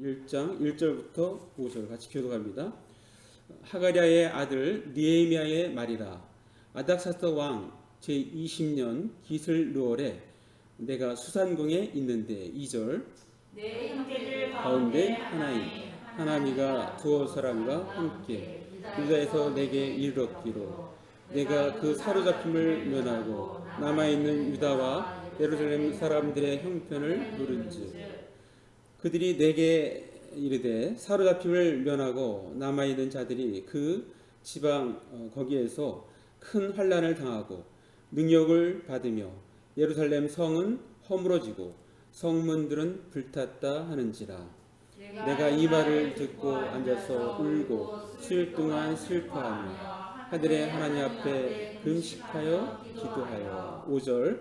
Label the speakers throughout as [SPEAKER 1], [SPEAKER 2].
[SPEAKER 1] 1장 1절부터 5절 같이 교독합니다. 하가랴의 아들 느헤미야의 말이라. 아닥사스다 왕 제20년 기슬 르월에 내가 수산궁에 있는데 2절
[SPEAKER 2] 내 형제들
[SPEAKER 1] 가운데 하나님이가 두어 사람과 함께 유다에서 내게 이르렀기로 내가 그 사로잡힘을 면하고 남아있는 유다와 예루살렘 사람들의 형편을 물은즉 그들이 내게 이르되 사로잡힘을 면하고 남아있는 자들이 그 지방 거기에서 큰 환난을 당하고 능력을 받으며 예루살렘 성은 허물어지고 성문들은 불탔다 하는지라. 내가 이 말을 듣고 앉아서 울고 수일 동안 슬퍼하며 하늘의 하나님 앞에 금식하여 기도하여 5절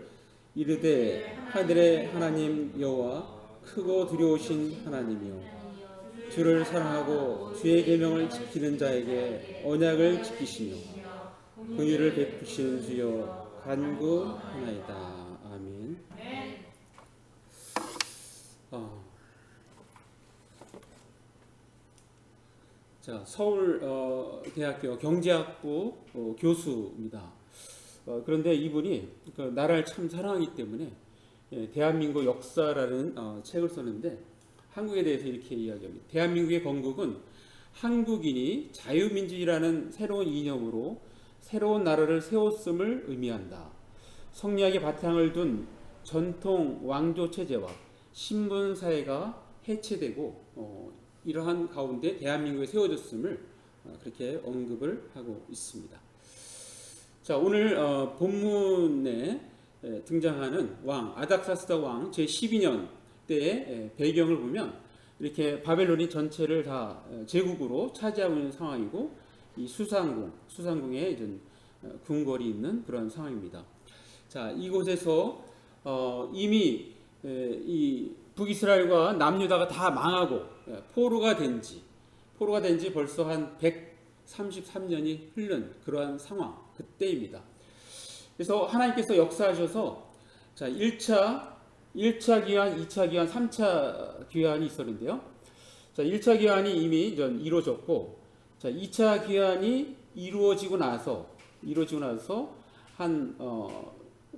[SPEAKER 1] 이르되 하늘의 하나님 여호와 크고 두려우신 하나님이요 주를 사랑하고 주의 계명을 지키는 자에게 언약을 지키시며 긍휼을 베푸시는 주여 간구하나이다. 아멘. 자, 서울 대학교 경제학부 교수입니다. 그런데 이분이 나라를 참 사랑하기 때문에 대한민국 역사라는 책을 썼는데 한국에 대해서 이렇게 이야기합니다. 대한민국의 건국은 한국인이 자유민주주의라는 새로운 이념으로 새로운 나라를 세웠음을 의미한다. 성리학의 바탕을 둔 전통 왕조 체제와 신분 사회가 해체되고 이러한 가운데 대한민국이 세워졌음을 그렇게 언급을 하고 있습니다. 자, 오늘 본문에 등장하는 왕 아닥사스다 왕 제12년 때의 배경을 보면 이렇게 바벨론이 전체를 다 제국으로 차지하고 있는 상황이고 이 수상궁에 이제 궁궐이 있는 그런 상황입니다. 자, 이곳에서 이미 이 북이스라엘과 남유다가 다 망하고 포로가 된 지 벌써 한 133년이 흐른 그러한 상황 그때입니다. 그래서 하나님께서 역사하셔서 자, 1차 귀환, 2차 귀환, 3차 귀환이 있었는데요. 자, 1차 귀환이 이미 이루어졌고 자, 2차 귀환이 이루어지고 나서 한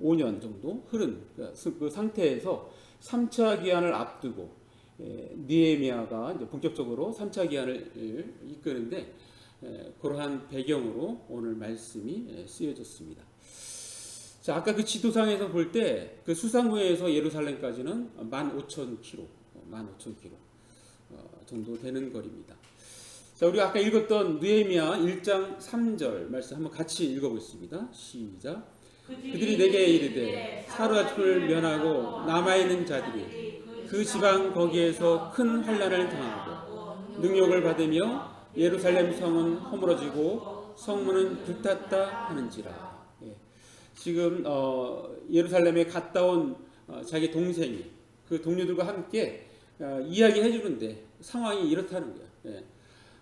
[SPEAKER 1] 5년 정도 흐른 그 상태에서 3차 귀환을 앞두고 느헤미야가 이제 본격적으로 3차 귀환을 이끄는데 그러한 배경으로 오늘 말씀이 쓰여졌습니다. 자, 아까 그 지도상에서 볼 때 그 수산궁에서 예루살렘까지는 15,000km 정도 되는 거리입니다. 자, 우리가 아까 읽었던 느헤미야 1장 3절 말씀 한번 같이 읽어보겠습니다. 시작. 그들이 내게 이르되 사로잡힘을 면하고 남아있는 자들이 그 지방 거기에서 큰 환난을 당하고 능력을 받으며 예루살렘 성은 허물어지고 성문은 불탔다 하는지라. 지금 예루살렘에 갔다 온 자기 동생이 그 동료들과 함께 이야기해 주는데 상황이 이렇다는 거예요.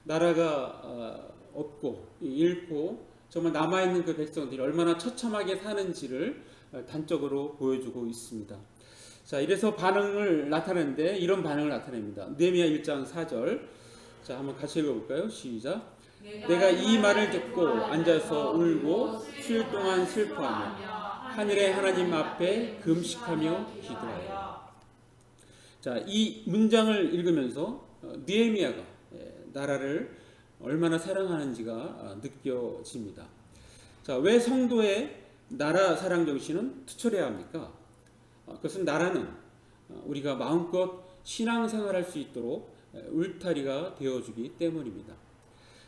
[SPEAKER 1] 나라가 없고 잃고 정말 남아있는 그 백성들이 얼마나 처참하게 사는지를 단적으로 보여주고 있습니다. 자, 이래서 반응을 나타내는데 이런 반응을 나타냅니다. 느헤미야 1장 4절. 자, 한번 같이 읽어볼까요? 시작. 내가 이 말을 듣고 앉아서 울고 수일 동안 슬퍼하며 하늘의 하나님 앞에 금식하며 기도하여. 자, 이 문장을 읽으면서 느헤미야가 나라를 얼마나 사랑하는지가 느껴집니다. 자, 왜 성도의 나라 사랑 정신은 투철해야 합니까? 그것은 나라는 우리가 마음껏 신앙생활할 수 있도록 울타리가 되어주기 때문입니다.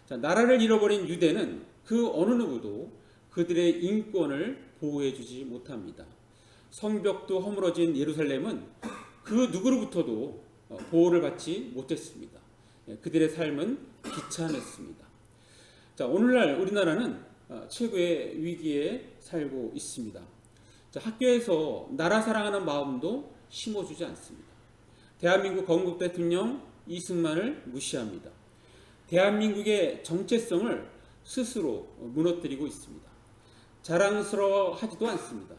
[SPEAKER 1] 자, 나라를 잃어버린 유대는 그 어느 누구도 그들의 인권을 보호해주지 못합니다. 성벽도 허물어진 예루살렘은 그 누구로부터도 보호를 받지 못했습니다. 그들의 삶은 비참했습니다. 자, 오늘날 우리나라는 최고의 위기에 살고 있습니다. 자, 학교에서 나라 사랑하는 마음도 심어주지 않습니다. 대한민국 건국 대통령 이승만을 무시합니다. 대한민국의 정체성을 스스로 무너뜨리고 있습니다. 자랑스러워하지도 않습니다.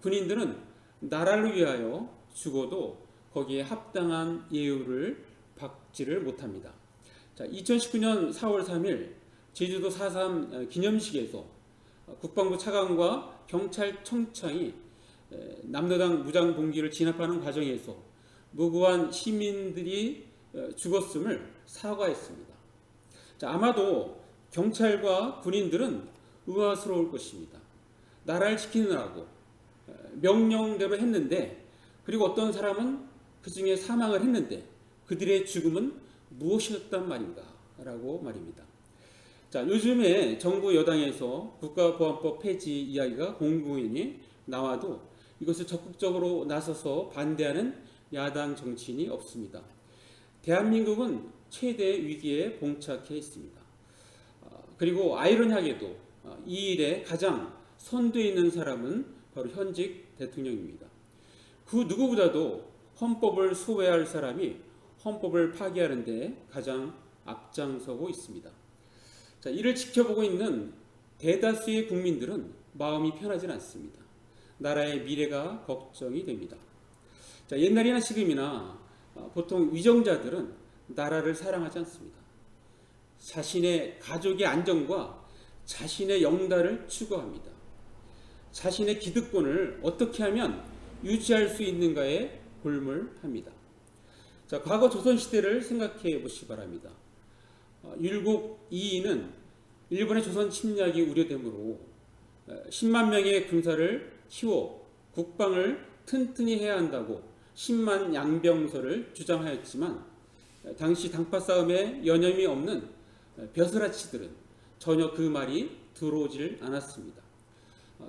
[SPEAKER 1] 군인들은 나라를 위하여 죽어도 거기에 합당한 예우를 받지를 못합니다. 자, 2019년 4월 3일 제주도 4.3 기념식에서 국방부 차관과 경찰청장이 남로당 무장봉기를 진압하는 과정에서 무고한 시민들이 죽었음을 사과했습니다. 자, 아마도 경찰과 군인들은 의아스러울 것입니다. 나라를 지키느라고 명령대로 했는데, 그리고 어떤 사람은 그 중에 사망을 했는데 그들의 죽음은 무엇이었단 말인가 라고 말입니다. 자, 요즘에 정부 여당에서 국가보안법 폐지 이야기가 공공연히 나와도 이것을 적극적으로 나서서 반대하는 야당 정치인이 없습니다. 대한민국은 최대 위기에 봉착해 있습니다. 그리고 아이러니하게도 이 일에 가장 선두에 있는 사람은 바로 현직 대통령입니다. 그 누구보다도 헌법을 수호해야 할 사람이 헌법을 파기하는 데 가장 앞장서고 있습니다. 자, 이를 지켜보고 있는 대다수의 국민들은 마음이 편하지 않습니다. 나라의 미래가 걱정이 됩니다. 자, 옛날이나 지금이나 보통 위정자들은 나라를 사랑하지 않습니다. 자신의 가족의 안정과 자신의 영달을 추구합니다. 자신의 기득권을 어떻게 하면 유지할 수 있는가에 골몰합니다. 자, 과거 조선시대를 생각해 보시기 바랍니다. 율곡 이이는 일본의 조선 침략이 우려되므로 10만 명의 군사를 키워 국방을 튼튼히 해야 한다고 10만 양병설을 주장하였지만, 당시 당파 싸움에 여념이 없는 벼슬아치들은 전혀 그 말이 들어오질 않았습니다.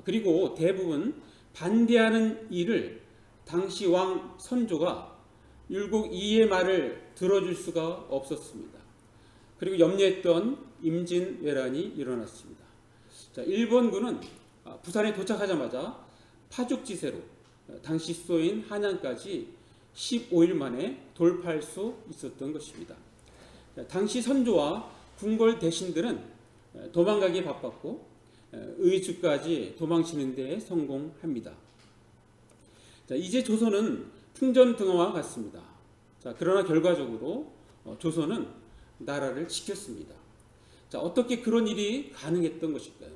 [SPEAKER 1] 그리고 대부분 반대하는 일을 당시 왕 선조가 율곡 이이의 말을 들어줄 수가 없었습니다. 그리고 염려했던 임진왜란이 일어났습니다. 자, 일본군은 부산에 도착하자마자 파죽지세로 당시 수도인 한양까지 15일 만에 돌파할 수 있었던 것입니다. 당시 선조와 궁궐 대신들은 도망가기에 바빴고 의주까지 도망치는 데 성공합니다. 자, 이제 조선은 풍전등화와 같습니다. 자, 그러나 결과적으로 조선은 나라를 지켰습니다. 자, 어떻게 그런 일이 가능했던 것일까요?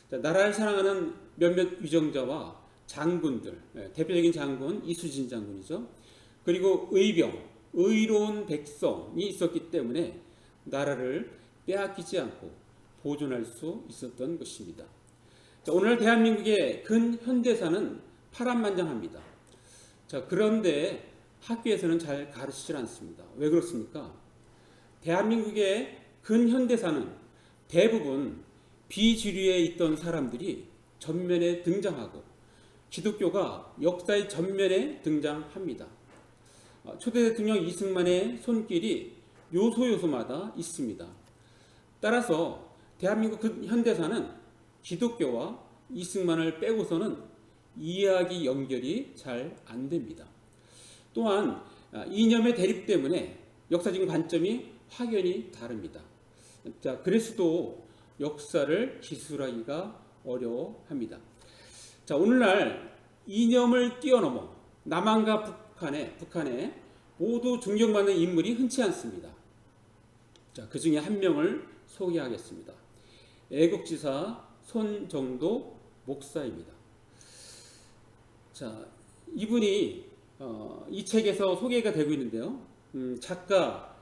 [SPEAKER 1] 자, 나라를 사랑하는 몇몇 위정자와 장군들, 대표적인 장군 이수진 장군이죠. 그리고 의병, 의로운 백성이 있었기 때문에 나라를 빼앗기지 않고 보존할 수 있었던 것입니다. 자, 오늘 대한민국의 근현대사는 파란만장합니다. 자, 그런데 학교에서는 잘 가르치질 않습니다. 왜 그렇습니까? 대한민국의 근현대사는 대부분 비주류에 있던 사람들이 전면에 등장하고 기독교가 역사의 전면에 등장합니다. 초대 대통령 이승만의 손길이 요소요소마다 있습니다. 따라서 대한민국 현대사는 기독교와 이승만을 빼고서는 이해하기 연결이 잘 안 됩니다. 또한 이념의 대립 때문에 역사적인 관점이 확연히 다릅니다. 자, 그래서도 역사를 기술하기가 어려워합니다. 자, 오늘날 이념을 뛰어넘어 남한과 북한에 모두 존경받는 인물이 흔치 않습니다. 자, 그 중에 한 명을 소개하겠습니다. 애국지사 손정도 목사입니다. 자, 이분이 이 책에서 소개가 되고 있는데요. 작가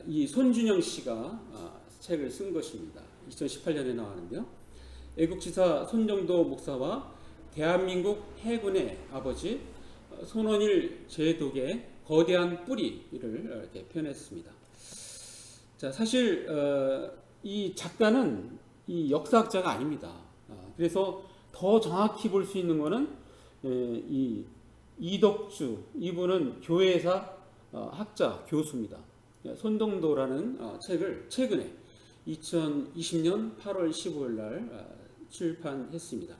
[SPEAKER 1] 이 손준영 씨가 책을 쓴 것입니다. 2018년에 나왔는데요. 애국지사 손정도 목사와 대한민국 해군의 아버지 손원일 제독의 거대한 뿌리를 이렇게 표현했습니다. 자, 사실 이 작가는 이 역사학자가 아닙니다. 그래서 더 정확히 볼 수 있는 것은 이 이덕주, 이분은 교회사 학자 교수입니다. 손정도라는 책을 최근에 2020년 8월 15일 날 출판했습니다.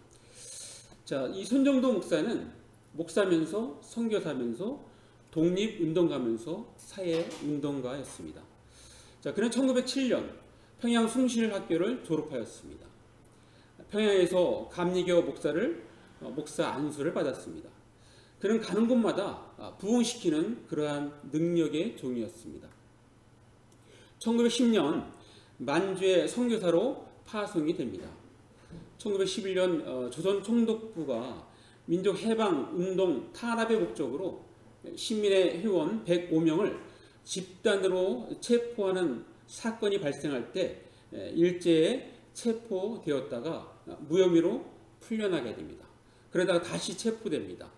[SPEAKER 1] 자, 이 손정도 목사는 목사면서 선교사면서 독립운동가면서 사회운동가였습니다. 자, 그는 1907년 평양 숭실학교를 졸업하였습니다. 평양에서 감리교 목사 안수를 받았습니다. 그는 가는 곳마다 부흥시키는 그러한 능력의 종이었습니다. 1910년 만주의 선교사로 파송이 됩니다. 1911년 조선 총독부가 민족해방운동 탄압의 목적으로 신민의 회원 105명을 집단으로 체포하는 사건이 발생할 때 일제에 체포되었다가 무혐의로 풀려나게 됩니다. 그러다가 다시 체포됩니다.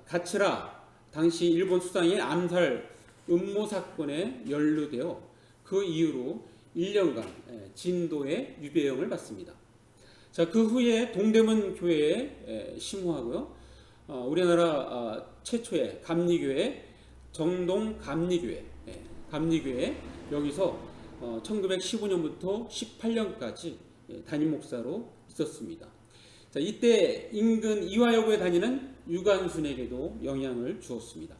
[SPEAKER 1] 가츠라 당시 일본 수상의 암살 음모 사건에 연루되어 그 이후로 1년간 진도의 유배형을 받습니다. 자, 그 후에 동대문 교회에 심호하고요. 우리나라 최초의 감리교회 정동 감리교회 여기서 1915년부터 18년까지 담임 목사로 있었습니다. 자, 이때 인근 이화여고에 다니는 유관순에게도 영향을 주었습니다.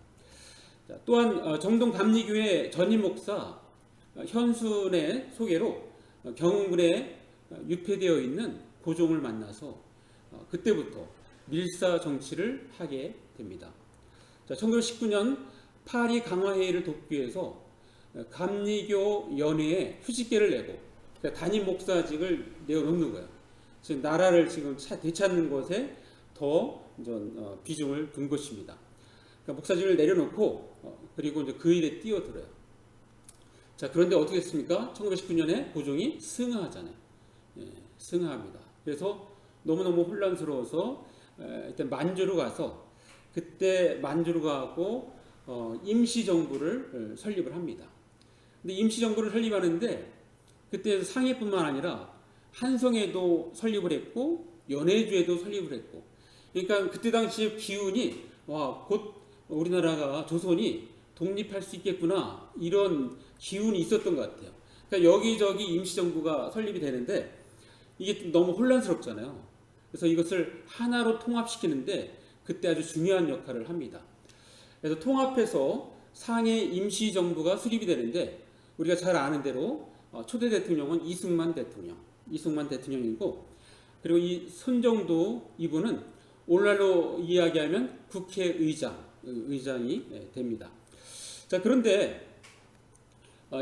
[SPEAKER 1] 자, 또한 정동 감리교회 전임 목사 현순의 소개로 경운군에 유폐되어 있는 고종을 만나서 그때부터 밀사 정치를 하게 됩니다. 자, 1919년 파리 강화회의를 돕기 위해서 감리교 연회에 휴직계를 내고 담임 목사직을 내어놓는 거예요. 지금 나라를 지금 되찾는 것에 더 비중을 둔 것입니다. 그러니까 목사직을 내려놓고 그리고 이제 그 일에 뛰어들어요. 자, 그런데 어떻게 했습니까? 1919년에 고종이 승하하잖아요. 승하합니다. 그래서 너무너무 혼란스러워서 일단 만주로 가서 그때 만주로 가고 임시정부를 설립을 합니다. 근데 임시정부를 설립하는데 그때 상해뿐만 아니라 한성에도 설립을 했고 연해주에도 설립을 했고, 그러니까 그때 당시 기운이 곧 우리나라가 조선이 독립할 수 있겠구나 이런 기운이 있었던 것 같아요. 그러니까 여기저기 임시정부가 설립이 되는데 이게 너무 혼란스럽잖아요. 그래서 이것을 하나로 통합시키는데 그때 아주 중요한 역할을 합니다. 그래서 통합해서 상해 임시정부가 수립이 되는데 우리가 잘 아는 대로 초대 대통령은 이승만 대통령이고, 그리고 이 손정도 이분은 오늘날로 이야기하면 국회의장이 됩니다. 자, 그런데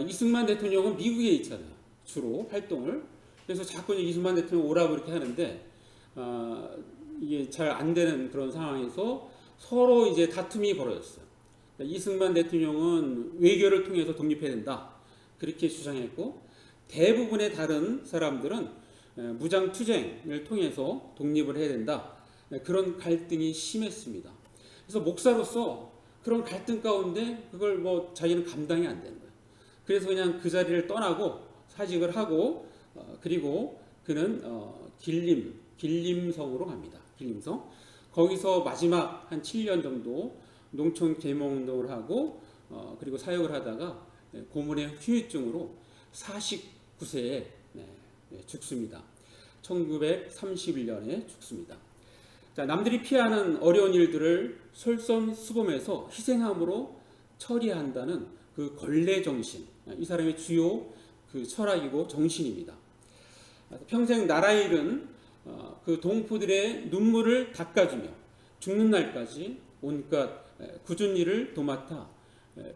[SPEAKER 1] 이승만 대통령은 미국에 있잖아요. 주로 활동을. 그래서 자꾸 이승만 대통령 오라고 이렇게 하는데 이게 잘 안 되는 그런 상황에서 서로 이제 다툼이 벌어졌어요. 이승만 대통령은 외교를 통해서 독립해야 된다 그렇게 주장했고, 대부분의 다른 사람들은 무장 투쟁을 통해서 독립을 해야 된다 그런 갈등이 심했습니다. 그래서 목사로서 그런 갈등 가운데 그걸 자기는 감당이 안 되는 거예요. 그래서 그냥 그 자리를 떠나고 사직을 하고 그리고 그는 길림성으로 갑니다. 길림성. 거기서 마지막 한 7년 정도 농촌 계몽운동을 하고 그리고 사역을 하다가 고문의 후유증으로 49세에 죽습니다. 1931년에 죽습니다. 자, 남들이 피하는 어려운 일들을 솔선수범해서 희생함으로 처리한다는 그 권례 정신, 이 사람의 주요 그 철학이고 정신입니다. 평생 나라 일은 그 동포들의 눈물을 닦아주며 죽는 날까지 온갖 굳은 일을 도맡아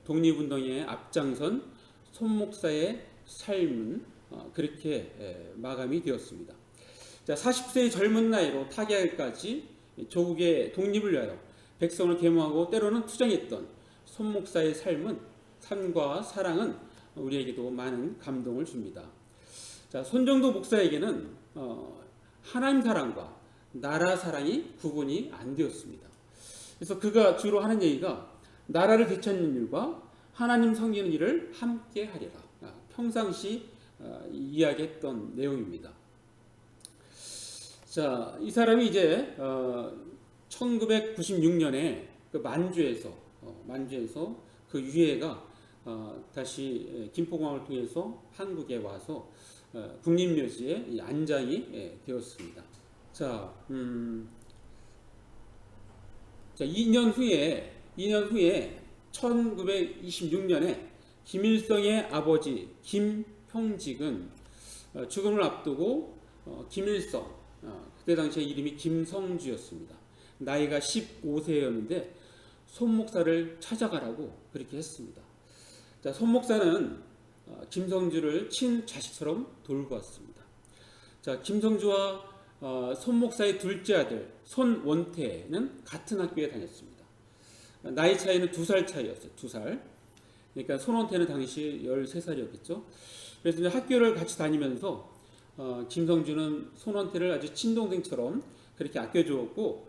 [SPEAKER 1] 독립운동에 앞장선 손 목사의 삶은 그렇게 마감이 되었습니다. 자, 40세의 젊은 나이로 타계할까지 조국의 독립을 위하여 백성을 계몽하고 때로는 투쟁했던 손 목사의 삶과 사랑은 우리에게도 많은 감동을 줍니다. 자, 손정도 목사에게는 하나님 사랑과 나라 사랑이 구분이 안 되었습니다. 그래서 그가 주로 하는 얘기가 나라를 되찾는 일과 하나님 섬기는 일을 함께 하리라. 평상시 이야기했던 내용입니다. 자, 이 사람이 이제 1996년에 그 만주에서 그 유해가 다시 김포공항을 통해서 한국에 와서 국립묘지에 안장이 되었습니다. 자, 2년 후에 1926년에 김일성의 아버지 김형직은 죽음을 앞두고 김일성, 그때 당시에 이름이 김성주였습니다. 나이가 15세였는데 손 목사를 찾아가라고 그렇게 했습니다. 자, 손 목사는 김성주를 친자식처럼 돌보 왔습니다. 자, 김성주와 손 목사의 둘째 아들 손원태는 같은 학교에 다녔습니다. 나이 차이는 2살 차이였어요. 2살. 그러니까 손원태는 당시 13살이었겠죠. 그래서 이제 학교를 같이 다니면서 김성주는 손원태를 아주 친동생처럼 그렇게 아껴주었고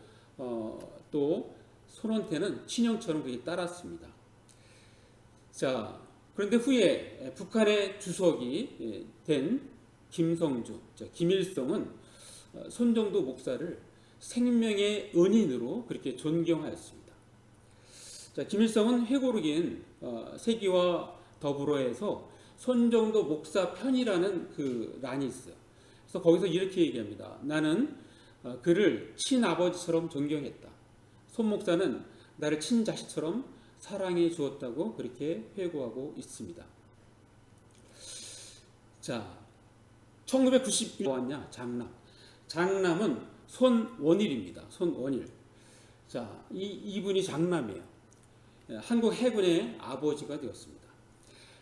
[SPEAKER 1] 또 손원태는 친형처럼 그렇게 따랐습니다. 자, 그런데 후에 북한의 주석이 된 김성주, 김일성은 손정도 목사를 생명의 은인으로 그렇게 존경하였습니다. 자, 김일성은 회고록인 세기와 더불어 해서 손정도 목사 편이라는 그 란이 있어요. 그래서 거기서 이렇게 얘기합니다. 나는 그를 친아버지처럼 존경했다. 손 목사는 나를 친자식처럼 사랑해 주었다고 그렇게 회고하고 있습니다. 자, 1991년 왔냐? 장남은 손원일입니다. 손원일. 자, 이분이 장남이에요. 한국 해군의 아버지가 되었습니다.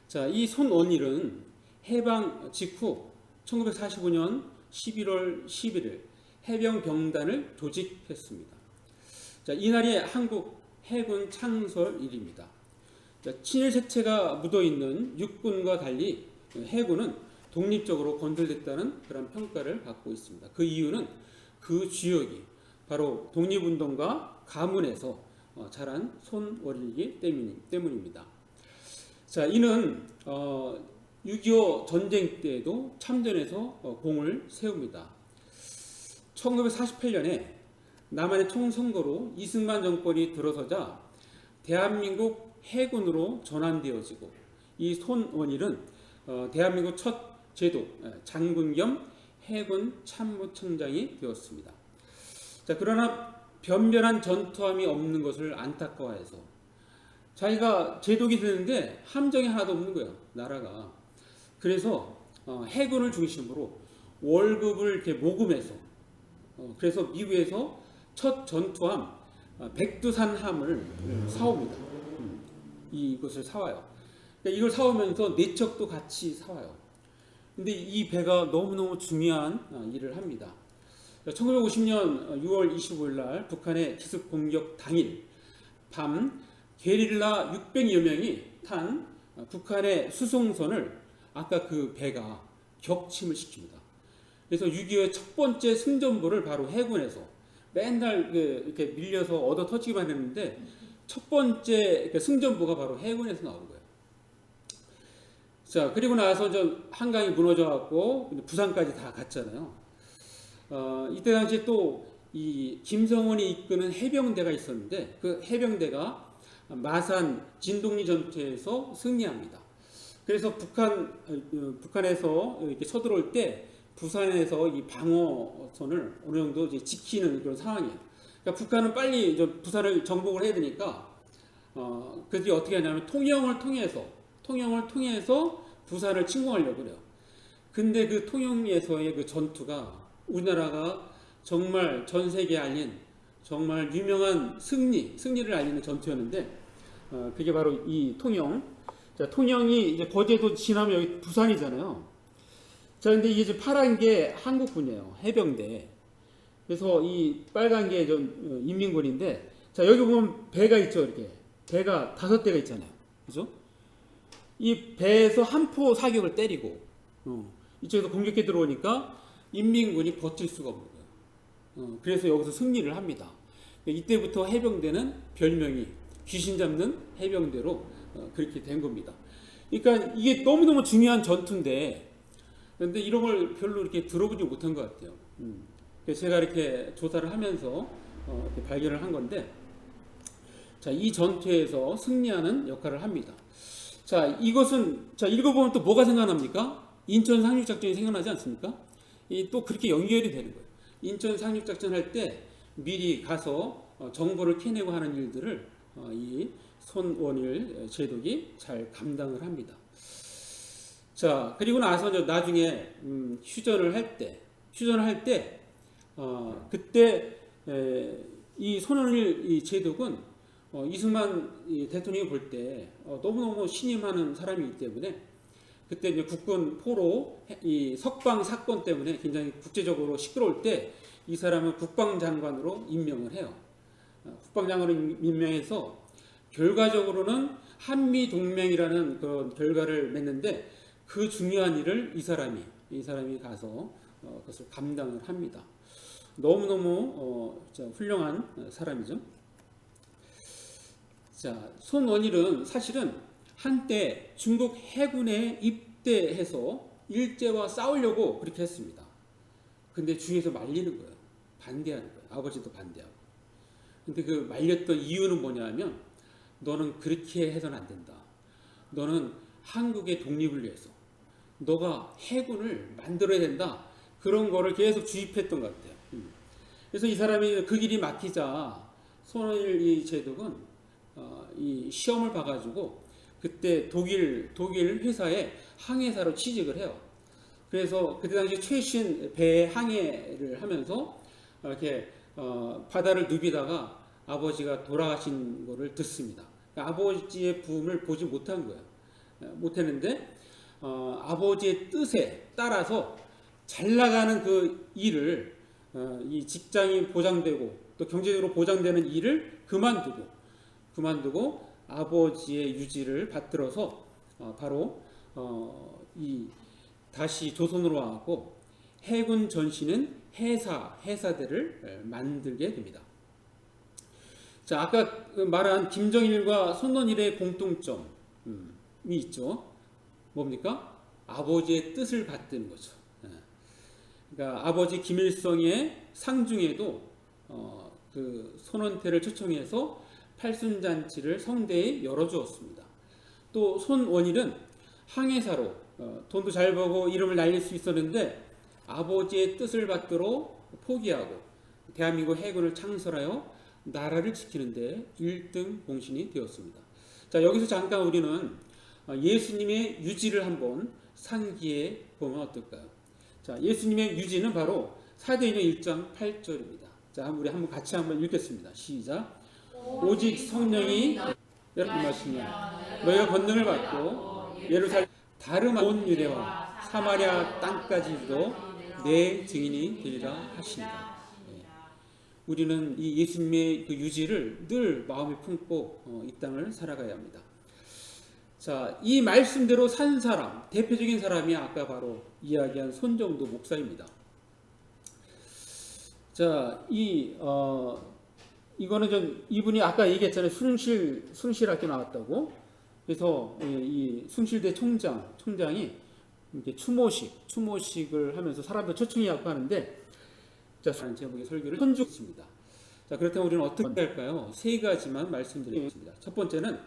[SPEAKER 1] 자, 이 손원일은 해방 직후 1945년 11월 11일 해병병단을 조직했습니다. 자, 이날이 한국 해군 창설일입니다. 자, 친일 색채가 묻어있는 육군과 달리 해군은 독립적으로 건설됐다는 그런 평가를 받고 있습니다. 그 이유는 그 주역이 바로 독립운동가 가문에서 자란 손원일이기 때문입니다. 자, 이는 6.25 전쟁 때에도 참전해서 공을 세웁니다. 1948년에 남한의 총선거로 이승만 정권이 들어서자 대한민국 해군으로 전환되어지고 이 손원일은 대한민국 첫 제도 장군 겸 해군 참모총장이 되었습니다. 자, 그러나 변변한 전투함이 없는 것을 안타까워해서 자기가 제독이 되는데 함정이 하나도 없는 거예요, 나라가. 그래서 해군을 중심으로 월급을 이렇게 모금해서 그래서 미국에서 첫 전투함 백두산함을 사옵니다. 이것을 사와요. 그러니까 이걸 사오면서 내척도 같이 사와요. 근데 이 배가 너무너무 중요한 일을 합니다. 1950년 6월 25일 날 북한의 기습 공격 당일 밤 게릴라 600여 명이 탄 북한의 수송선을 아까 그 배가 격침을 시킵니다. 그래서 6.25의 첫 번째 승전보를 바로 해군에서 맨날 이렇게 밀려서 얻어 터지기만 했는데 첫 번째 승전보가 바로 해군에서 나온 거예요. 자, 그리고 나서 한강이 무너져갖고 부산까지 다 갔잖아요. 이때 당시에 또 이 김성원이 이끄는 해병대가 있었는데 그 해병대가 마산 진동리 전투에서 승리합니다. 그래서 북한에서 이렇게 쳐들어올 때 부산에서 이 방어선을 어느 정도 이제 지키는 그런 상황이에요. 그러니까 북한은 빨리 부산을 정복을 해야 되니까 그래서 어떻게 하냐면 통영을 통해서 부산을 침공하려고 그래요. 근데 그 통영에서의 그 전투가 우리나라가 정말 전 세계에 알린 정말 유명한 승리를 알리는 전투였는데 그게 바로 이 통영. 자, 통영이 이제 거제도 지나면 여기 부산이잖아요. 자, 근데 이게 파란 게 한국군이에요. 해병대. 그래서 이 빨간 게 좀 인민군인데, 자, 여기 보면 배가 있죠, 이렇게. 배가 5대가 있잖아요. 그죠? 이 배에서 한포 사격을 때리고, 이쪽에서 공격해 들어오니까 인민군이 버틸 수가 없는 거예요. 그래서 여기서 승리를 합니다. 이때부터 해병대는 별명이 귀신 잡는 해병대로 그렇게 된 겁니다. 그러니까 이게 너무너무 중요한 전투인데, 그런데 이런 걸 별로 이렇게 들어보지 못한 것 같아요. 그래서 제가 이렇게 조사를 하면서 이렇게 발견을 한 건데, 자, 이 전투에서 승리하는 역할을 합니다. 자, 이것은, 자, 읽어보면 또 뭐가 생각납니까? 인천 상륙작전이 생각나지 않습니까? 또 그렇게 연결이 되는 거예요. 인천 상륙작전 할 때 미리 가서 정보를 캐내고 하는 일들을 이 손원일 제독이 잘 감당을 합니다. 자, 그리고 나서 나중에 휴전을 할 때 그때 이 손원일 이 제독은 이승만 이 대통령이 볼 때 너무너무 신임하는 사람이기 때문에 그때 이제 국군 포로 이 석방 사건 때문에 굉장히 국제적으로 시끄러울 때 이 사람은 국방장관으로 임명을 해요. 국방장관으로 임명해서 결과적으로는 한미 동맹이라는 그런 결과를 맺는데 그 중요한 일을 이 사람이 가서 그것을 감당을 합니다. 너무너무 훌륭한 사람이죠. 자, 손원일은 사실은 한때 중국 해군에 입대해서 일제와 싸우려고 그렇게 했습니다. 근데 주위에서 말리는 거예요. 반대하는 거예요. 아버지도 반대하고. 근데 그 말렸던 이유는 뭐냐면 너는 그렇게 해서는 안 된다. 너는 한국의 독립을 위해서 너가 해군을 만들어야 된다. 그런 거를 계속 주입했던 것 같아요. 그래서 이 사람이 그 길이 막히자 손원일 이 제독은 이 시험을 봐가지고 그때 독일 회사에 항해사로 취직을 해요. 그래서 그때 당시 최신 배 항해를 하면서 이렇게 바다를 누비다가 아버지가 돌아가신 거를 듣습니다. 아버지의 부음을 보지 못한 거예요. 못했는데 아버지의 뜻에 따라서 잘 나가는 그 일을 이 직장이 보장되고 또 경제적으로 보장되는 일을 그만두고 아버지의 유지를 받들어서 바로 이 다시 조선으로 와갖고 해군 전신은 해사대를 만들게 됩니다. 자, 아까 말한 김정일과 손원일의 공통점이 있죠. 뭡니까? 아버지의 뜻을 받드는 거죠. 그러니까 아버지 김일성의 상중에도 그 손원태를 초청해서 팔순잔치를 성대에 열어주었습니다. 또 손원일은 항해사로 돈도 잘 벌고 이름을 날릴 수 있었는데 아버지의 뜻을 받들어 포기하고 대한민국 해군을 창설하여 나라를 지키는데 1등 공신이 되었습니다. 자, 여기서 잠깐 우리는 예수님의 유지를 한번 상기해 보면 어떨까요? 자, 예수님의 유지는 바로 사도행전 1장 8절입니다. 자, 우리 한번 같이 한번 읽겠습니다. 시작. 오직 성령이 여러분 마시면 너희가 권능을 받고 예루살렘 다른 온 유대와 사마리아 땅까지도 내 증인이 되리라 하신다. 우리는 이 예수님의 그 유지를 늘 마음에 품고 이 땅을 살아가야 합니다. 자, 이 말씀대로 산 사람, 대표적인 사람이 아까 바로 이야기한 손정도 목사입니다. 자, 이거는 이분이 아까 얘기했잖아요. 숭실학교 나왔다고. 그래서 이 숭실대 총장이 이렇게 추모식을 하면서 사람들 초청이하고 하는데, 자, 제목의 설교를 선주했습니다. 자, 그렇다면 우리는 어떻게 할까요? 세 가지만 말씀드리겠습니다. 첫 번째는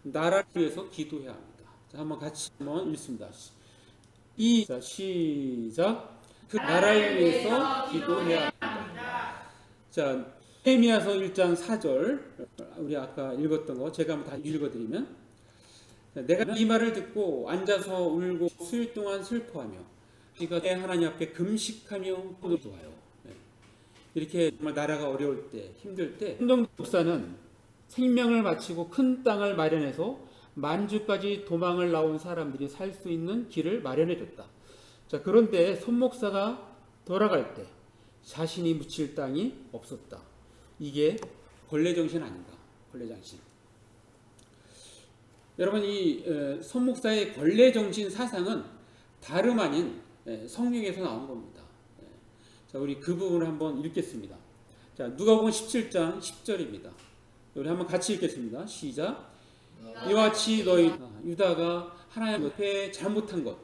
[SPEAKER 1] 나라를 위해서 기도해야 합니다. 자, 한번 같이 한번 읽습니다. 자, 시작. 그 나라를 위해서 기도해야 합니다. 자, 에레미야서 1장 4절 우리 아까 읽었던 거 제가 한번 다 읽어드리면, 내가 이 말을 듣고 앉아서 울고 수일 동안 슬퍼하며 내 하나님 앞에 금식하며 기도하여. 이렇게 정말 나라가 어려울 때, 힘들 때 손정도 목사는 생명을 바치고 큰 땅을 마련해서 만주까지 도망을 나온 사람들이 살 수 있는 길을 마련해 줬다. 자, 그런데 손 목사가 돌아갈 때 자신이 묻힐 땅이 없었다. 이게 권례정신 아닌가? 권례정신. 여러분, 이 손 목사의 권례정신 사상은 다름 아닌 성경에서 나온 겁니다. 자, 우리 그 부분을 한번 읽겠습니다. 자, 누가복음 17장 10절입니다. 우리 한번 같이 읽겠습니다. 시작. 이와 같이 너희 유다가 하나님 앞에 잘못한 것,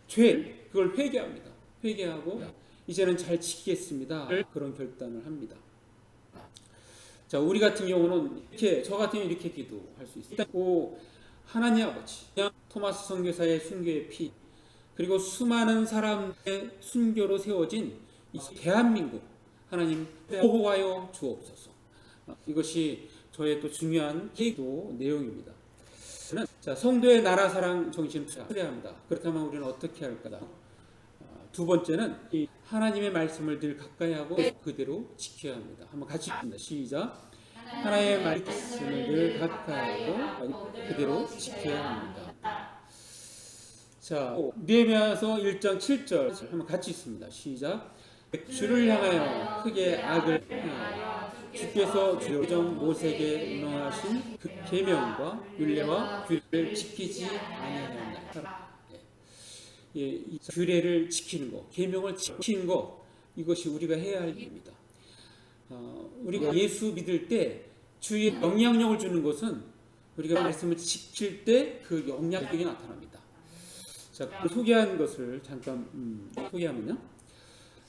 [SPEAKER 1] 죄, 그걸 회개합니다. 회개하고 이제는 잘 지키겠습니다. 그런 결단을 합니다. 자, 우리 같은 경우는 저 같은 경우는 이렇게 기도할 수 있습니다. 하나님 아버지, 토마스 선교사의 순교의 피, 그리고 수많은 사람의 순교로 세워진 이 대한민국 하나님 보호하여 주옵소서. 이것이 저의 또 중요한 기도 내용입니다. 자, 성도의 나라 사랑 정신을 찾아야 합니다. 그렇다면 우리는 어떻게 할까? 두 번째는 이 하나님의 말씀을 늘 가까이 하고 그대로 지켜야 합니다. 한번 같이 읽습니다. 시작. 하나님의 말씀을 늘 가까이 하고 그대로 지켜야 합니다. 자, 느헤미야서 1장 7절 한번 같이 읽습니다. 시작. 주를 향하여 크게 악을 행하여 주께서 주정 모세에게 명하신 그 계명과 율례와 규례를 지키지 아니하였나이다. 이 규례를 지키는 것, 계명을 지키는 것, 이것이 우리가 해야 할 일입니다. 우리가 예수 믿을 때 주의 영향력을 주는 것은 우리가 말씀을 지킬 때 그 영향력이 나타납니다. 자, 소개한 것을 잠깐 소개하면요.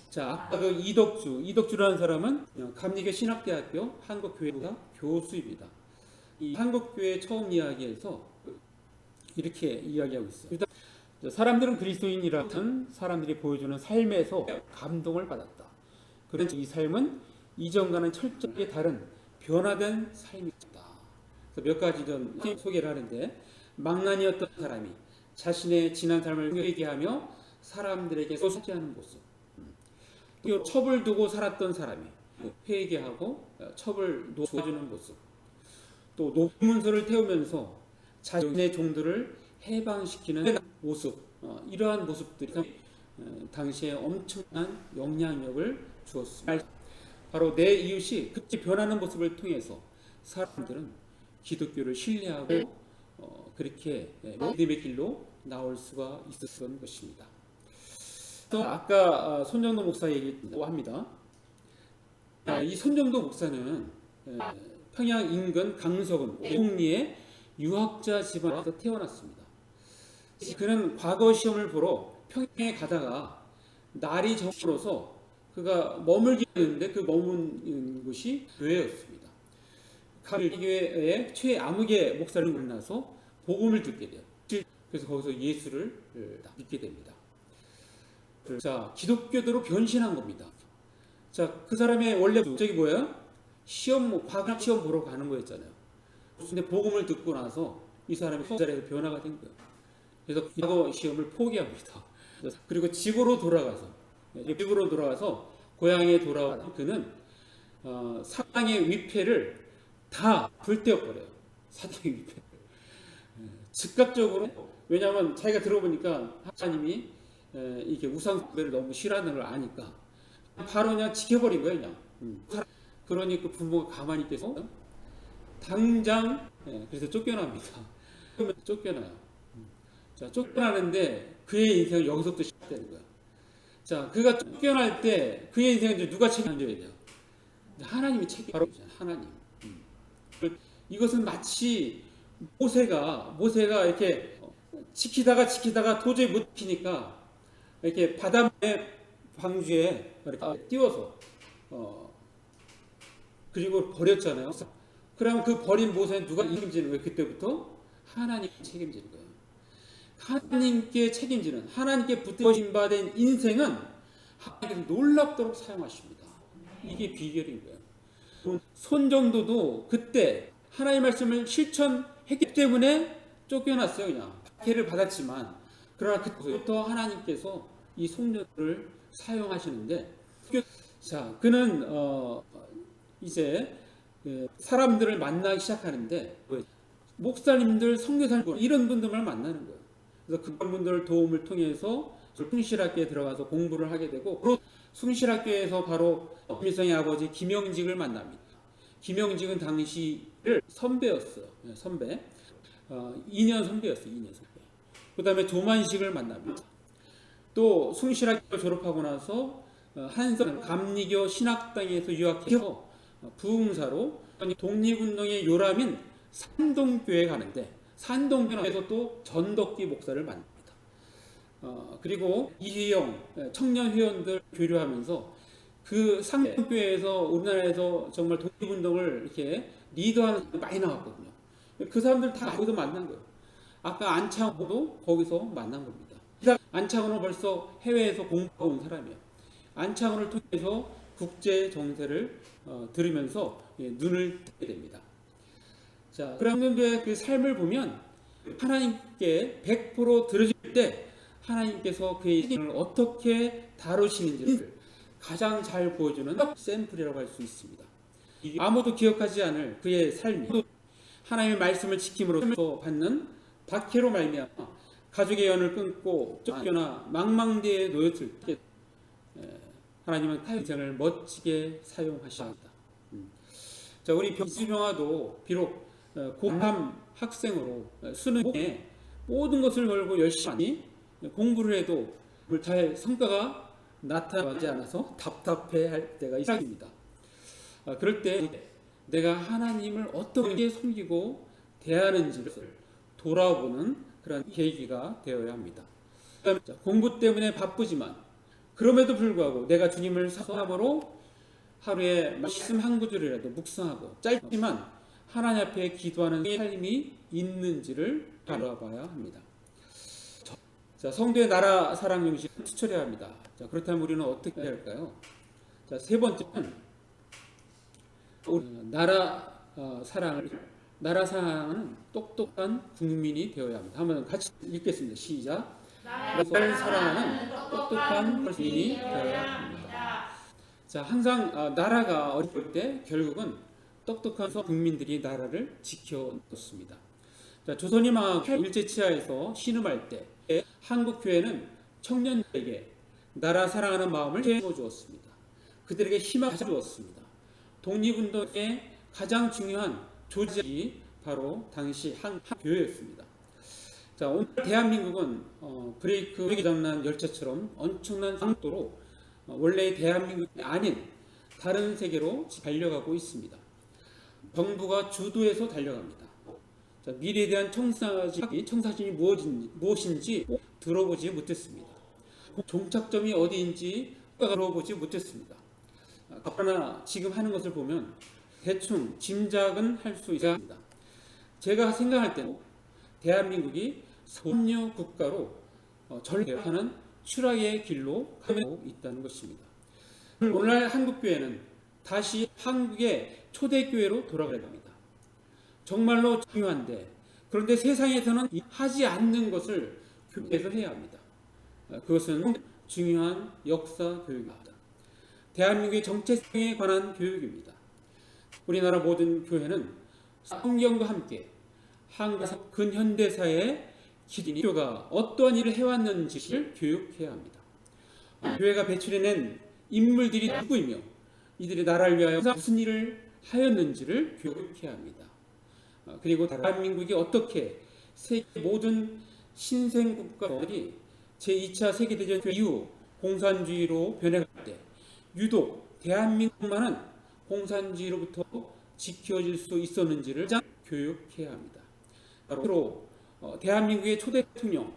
[SPEAKER 1] 자, 아까 그 이덕주라는 사람은 감리교 신학대학교 한국교회가 교수입니다. 이 한국교회 처음 이야기에서 이렇게 이야기하고 있어요. 일단 사람들은 그리스도인이라는 사람들이 보여주는 삶에서 감동을 받았다. 그런데 이 삶은 이전과는 철저하게 다른 변화된 삶이었다. 몇 가지 좀 소개를 하는데, 망나니였던 사람이 자신의 지난 삶을 회개하며 사람들에게 소개하는 모습, 그리고 첩을 두고 살았던 사람이 회개하고 첩을 놓아주는 모습, 또 높은 문서를 태우면서 자신의 종들을 해방시키는 모습, 이러한 모습들이 당시에 엄청난 영향력을 주었습니다. 바로 내 이웃이 그렇게 변하는 모습을 통해서 사람들은 기독교를 신뢰하고 그렇게 믿음의 길로 나올 수가 있었던 것입니다. 또 아까 손정도 목사 얘기도 합니다. 이 손정도 목사는 평양 인근 강서군 오곡리의 유학자 집안에서 태어났습니다. 그는 과거 시험을 보러 평양에 가다가 날이 저물어서 그가 머물게 되는데 그 머문 곳이 교회였습니다. 교회의 최아무개 목사를 만나서 복음을 듣게 돼요. 그래서 거기서 예수를 믿게 됩니다. 자, 기독교도로 변신한 겁니다. 자, 그 사람의 원래 목적이 뭐예요? 과학 시험 보러 가는 거였잖아요. 근데 복음을 듣고 나서 이 사람이 그 자리에서 변화가 된 거예요. 그래서 과거 시험을 포기합니다. 그리고 집으로 돌아가서 고향에 돌아와 그는 사랑의 위패를 다 불태워버려요. 사랑의 위패. 즉각적으로, 왜냐하면 자기가 들어보니까 하나님이 이게 우상숭배를 너무 싫어하는 걸 아니까 바로 그냥 지켜버린 거예요. 그냥. 그러니까 부모가 가만히 있겠어? 당장 그래서 쫓겨납니다. 그러면 쫓겨나요. 자, 쫓겨나는데 그의 인생은 여기서부터 시작되는 거예요. 자, 그가 쫓겨날 때 그의 인생은 이제 누가 책임져야 돼요? 하나님이 바로 하나님. 이것은 마치 모세가 이렇게 지키다가 도저히 못 지키니까 이렇게 바닷물에 방주에 이렇게 띄워서 그리고 버렸잖아요. 그러면 그 버린 모세는 누가 책임지는 거예요? 그때부터 하나님이 책임지는 거예요. 하나님께 책임지는, 하나님께 붙드신 바 된 인생은 하나님께서 놀랍도록 사용하십니다. 이게 비결인 거예요. 손정도도 그때 하나님의 말씀을 실천했기 때문에 쫓겨났어요. 그냥 박해를 받았지만, 그러나 그때부터 하나님께서 이 손녀를 사용하시는데, 자, 그는 이제 사람들을 만나기 시작하는데, 목사님들, 선교사님 이런 분들만 만나는 거예요. 그래서 그런 분들 도움을 통해서 숭실학교에 들어가서 공부를 하게 되고, 숭실학교에서 바로 김일성의 아버지 김영직을 만납니다. 김영직은 당시를 선배였어요. 선배. 2년 선배였어요. 2년 선배. 그 다음에 조만식을 만납니다. 또 숭실학교 졸업하고 나서 한성 감리교 신학당에서 유학해서 부흥사로 독립운동의 요람인 산동교회 가는데, 산동교회에서 또 전덕기 목사를 만납니다. 그리고 이희영 청년 회원들 교류하면서 그 산동교회에서 우리나라에서 정말 독립운동을 이렇게 리더하는 사람들이 많이 나왔거든요. 그 사람들 다 거기서 만난 거예요. 아까 안창호도 거기서 만난 겁니다. 안창호는 벌써 해외에서 공부하고 온 사람이에요. 안창호를 통해서 국제 정세를 들으면서 눈을 뜨게 됩니다. 자, 그런 분들의 그 삶을 보면 하나님께 100% 들어질 때 하나님께서 그의 인생을 어떻게 다루시는지를 가장 잘 보여주는 샘플이라고 할 수 있습니다. 아무도 기억하지 않을 그의 삶이 하나님의 말씀을 지킴으로써 받는 박해로 말미암아 가족의 연을 끊고 쫓겨나 망망대에 놓였을 때 하나님은 타의 인생을 멋지게 사용하십니다. 자, 우리 이수명아도 비록 고3 학생으로 수능에 모든 것을 걸고 열심히 공부를 해도 잘 성과가 나타나지 않아서 답답해할 때가 있습니다. 그럴 때 내가 하나님을 어떻게 섬기고 대하는지를 돌아보는 그런 계기가 되어야 합니다. 공부 때문에 바쁘지만 그럼에도 불구하고 내가 주님을 사랑함으로 하루에 말씀 한 구절이라도 묵상하고 짧지만 하나님 앞에 기도하는 삶이 있는지를 돌아봐야 합니다. 자, 성도의 나라 사랑 정신을 추천해야 합니다. 자, 그렇다면 우리는 어떻게 해야 할까요? 자, 세 번째는 나라 사랑은 똑똑한 국민이 되어야 합니다. 한번 같이 읽겠습니다. 시작. 나라를 사랑하는 똑똑한 국민이 되어야 합니다. 자, 항상 나라가 어려울 때 결국은 똑똑한 국민들이 나라를 지켜놓습니다. 자, 조선이 망하고 일제치하에서 신음할 때 한국 교회는 청년들에게 나라 사랑하는 마음을 심어주었습니다. 그들에게 희망을 주었습니다. 독립운동의 가장 중요한 조직이 바로 당시 한 교회였습니다. 자, 오늘 대한민국은 브레이크 고장난 열차처럼 엄청난 속도로 원래 대한민국이 아닌 다른 세계로 달려가고 있습니다. 정부가 주도해서 달려갑니다. 자, 미래에 대한 청사진이 무엇인지 들어보지 못했습니다. 종착점이 어디인지 들어보지 못했습니다. 그러나 지금 하는 것을 보면 대충 짐작은 할 수 있습니다. 제가 생각할 때는 대한민국이 섬유 국가로 전락하는 추락의 길로 가고 있다는 것입니다. 오늘날 한국교회는 다시 한국의 초대교회로 돌아가야 합니다. 정말로 중요한데 그런데 세상에서는 하지 않는 것을 교회에서 해야 합니다. 그것은 중요한 역사 교육입니다. 대한민국의 정체성에 관한 교육입니다. 우리나라 모든 교회는 성경과 함께 한국 근현대사의 기독교가 어떠한 일을 해왔는지를 교육해야 합니다. 교회가 배출해낸 인물들이 누구이며 이들이 나라를 위하여 무슨 일을 하였는지를 교육해야 합니다. 그리고 대한민국이 어떻게 세계 모든 신생국가들이 제2차 세계대전 이후 공산주의로 변해갈 때 유독 대한민국만은 공산주의로부터 지켜질 수 있었는지를 교육해야 합니다. 바로 대한민국의 초대 대통령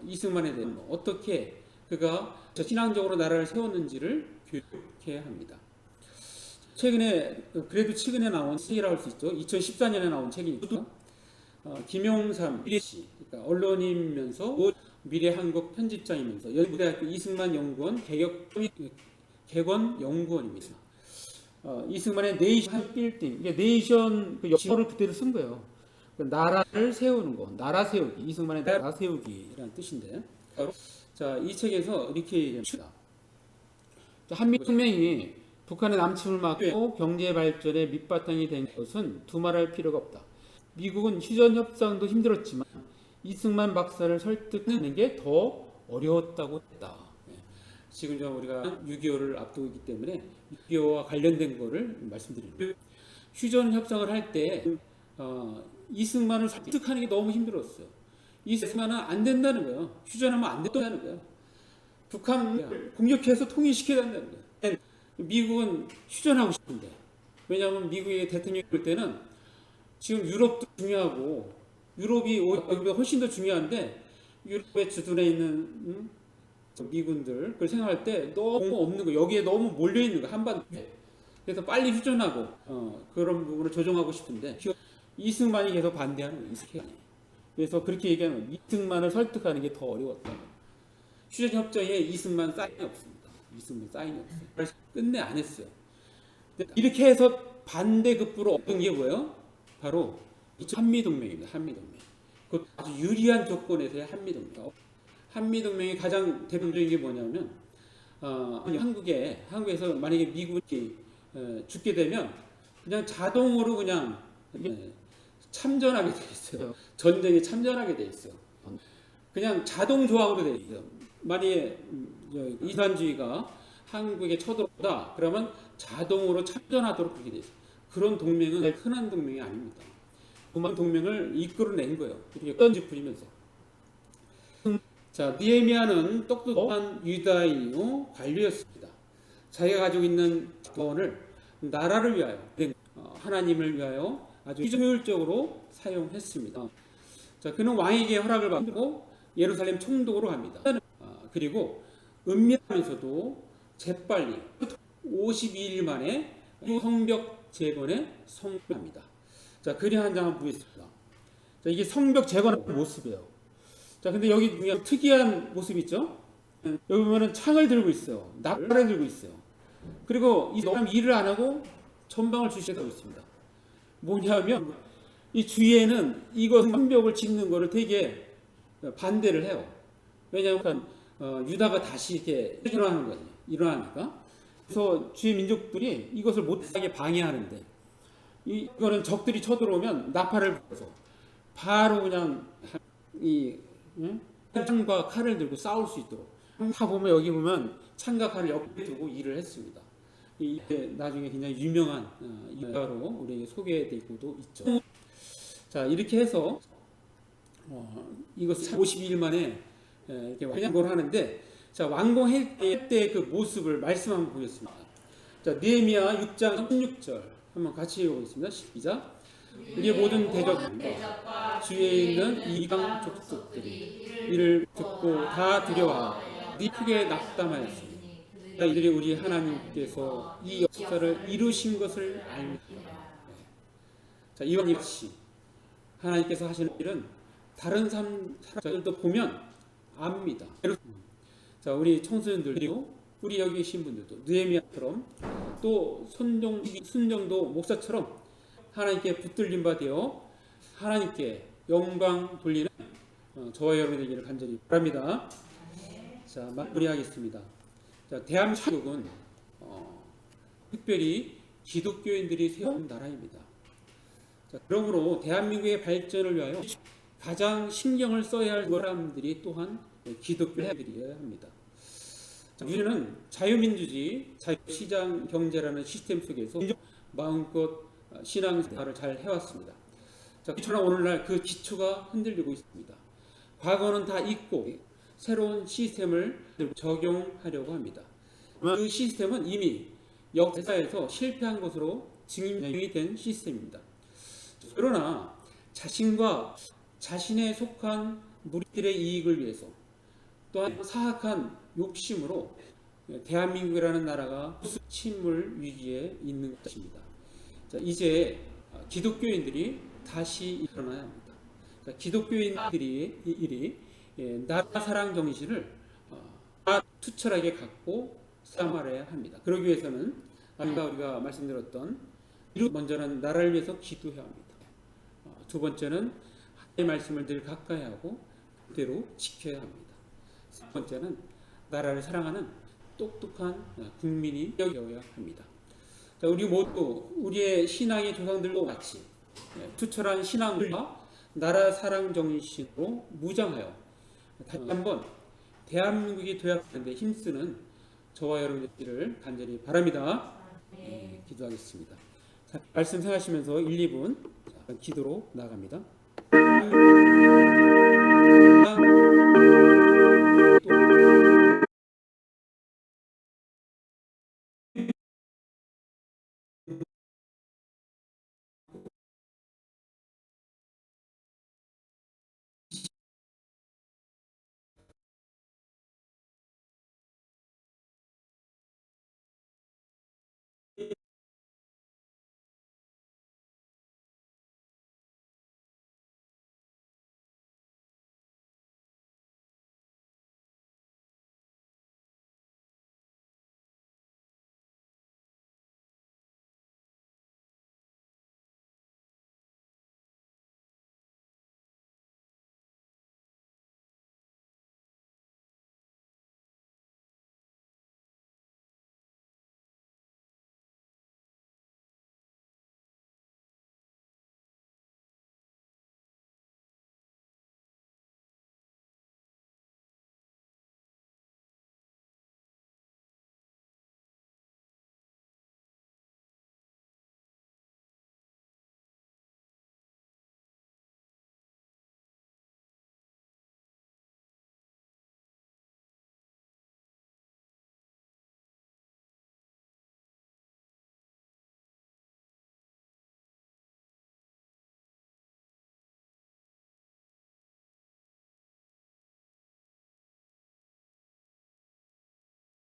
[SPEAKER 1] 이승만에 대해 어떻게 그가 신앙적으로 나라를 세웠는지를 교육해야 합니다. 최근에 나온 책이라고 할 수 있죠. 2014년에 나온 책이니까 김용삼 미래씨, 그러니까 언론이면서 미래한국 편집장이면서 연구대학교 이승만 연구원 개건 연구원입니다. 이승만의 네이션 빌딩, 이게 네이션 그 영어를 그대로 쓴 거예요. 나라를 세우는 거, 나라 세우기, 이승만의 나라 세우기라는 뜻인데, 자, 이 책에서 이렇게 얘기합니다. 한미동맹이 북한의 남침을 막고 경제 발전의 밑바탕이 된 것은 두말할 필요가 없다. 미국은 휴전 협상도 힘들었지만 이승만 박사를 설득하는 게 더 어려웠다고 했다. 지금 우리가 6.25를 앞두고 있기 때문에 6.25와 관련된 거를 말씀드리는 거예요. 휴전 협상을 할 때 이승만을 설득하는 게 너무 힘들었어요. 이승만은 안 된다는 거예요. 휴전하면 안 된다는 거예요. 북한을 공격해서 통일시켜야 된다는 거예요. 미국은 휴전하고 싶은데, 왜냐하면 미국의 대통령이 볼 때는 지금 유럽도 중요하고 유럽이 오히려 훨씬 더 중요한데 유럽의 주둔해 있는 미군들 그걸 생각할 때 너무 없는 거, 여기에 너무 몰려 있는 거, 한반도에. 그래서 빨리 휴전하고 그런 부분을 조정하고 싶은데 이승만이 계속 반대하는 거예요. 그래서 그렇게 얘기하는 거예요. 이승만을 설득하는 게 더 어려웠다. 휴전 협정에 이승만 사인이 없습니다. 이승만 사인이 없어요. 그래서 끝내 안 했어요. 이렇게 해서 반대급부로 얻은 게 뭐예요? 바로 한미동맹입니다. 한미동맹. 그 아주 유리한 조건에서의 한미동맹. 한미 동맹의 가장 대표적인 게 뭐냐면 한국에서 만약에 미국이 죽게 되면 그냥 자동으로 그냥 참전하게 돼 있어요. 전쟁에 참전하게 돼 있어요. 그냥 자동 조항으로 돼 있어요. 만약에 이산주의가 한국에 쳐들어온다 그러면 자동으로 참전하도록 그렇게 돼 있어요. 그런 동맹은 흔한 동맹이 아닙니다. 그런 동맹을 이끌어낸 거예요. 이렇게 던지 부리면서. 자, 느헤미야는 똑똑한 유다인의 관리였습니다. 자기가 가지고 있는 자원을 나라를 위하여, 하나님을 위하여 아주 효율적으로 사용했습니다. 자, 그는 왕에게 허락을 받고 예루살렘 총독으로 갑니다. 그리고 은밀하면서도 재빨리 52일 만에 성벽 재건에 성공합니다. 자, 그림 한 장 한번 보겠습니다. 자, 이게 성벽 재건의 모습이에요. 자, 근데 여기 특이한 모습이 있죠? 여기 보면은 창을 들고 있어요. 나팔을 들고 있어요. 그리고 이 사람 일을 안 하고 전방을 주시하고 있습니다. 뭐냐면 이 주위에는 이거 성벽을 짓는 거를 되게 반대를 해요. 왜냐하면 유다가 다시 이렇게 일어나는 거예요. 일어나니까. 그래서 주위 민족들이 이것을 못하게 방해하는데 이거는 적들이 쳐들어오면 나팔을 불어서 바로 그냥 창과 칼을 들고 싸울 수 있도록 다 보면 여기 보면 창과 칼을 옆에 두고 일을 했습니다. 이게 나중에 굉장히 유명한 일가로 우리에게 소개되고도 있죠. 자, 이렇게 해서 이것을 52일 만에 이렇게 완공을 하는데, 자, 완공할 때 그 모습을 말씀 한번 보겠습니다. 자, 느헤미야 6장 16절 한번 같이 읽어보겠습니다. 시작. 우리의 모든 대적과 주위에 있는 이방 족속들이 이를 듣고 다 두려워하여 크게 낙담하였으니 이들이 우리 하나님께서 이 역사를 이루신 것을 알니다. 자, 이wan 역시 하나님께서 하시는 일은 다른 사람들도 보면 압니다. 자, 우리 청소년들 그리고 우리 여기 계신 분들도 느헤미야처럼 또 순정도 목사처럼 하나님께 붙들림 바 되어 하나님께 영광 돌리는 저와 여러분이 되기를 간절히 바랍니다. 자, 마무리하겠습니다. 자, 대한민국은 특별히 기독교인들이 세운 나라입니다. 자, 그러므로 대한민국의 발전을 위하여 가장 신경을 써야 할 사람들이 또한 기독교인들이어야 합니다. 자, 우리는 자유민주주의, 자유시장 경제라는 시스템 속에서 마음껏 신앙생활을 잘 해왔습니다. 자, 그러나 오늘날 그 기초가 흔들리고 있습니다. 과거는 다 잊고 새로운 시스템을 적용하려고 합니다. 그 시스템은 이미 역사에서 실패한 것으로 증명이 된 시스템입니다. 그러나 자신과 자신에 속한 무리들의 이익을 위해서 또한 사악한 욕심으로 대한민국이라는 나라가 침몰 위기에 있는 것입니다. 자, 이제 기독교인들이 다시 일어나야 합니다. 자, 기독교인들이 나라 사랑 정신을 투철하게 갖고 생활해야 합니다. 그러기 위해서는 아까 우리가 말씀드렸던 먼저는 나라를 위해서 기도해야 합니다. 두 번째는 하나님의 말씀을 늘 가까이 하고 그대로 지켜야 합니다. 세 번째는 나라를 사랑하는 똑똑한 국민이 되어야 합니다. 자, 우리 모두 우리의 신앙의 조상들과 같이 투철한 신앙과 나라 사랑 정신으로 무장하여 다시 한번 대한민국이 도약하는 데 힘쓰는 저와 여러분들을 간절히 바랍니다. 기도하겠습니다. 자, 말씀 생각하시면서 1, 2분 기도로 나갑니다.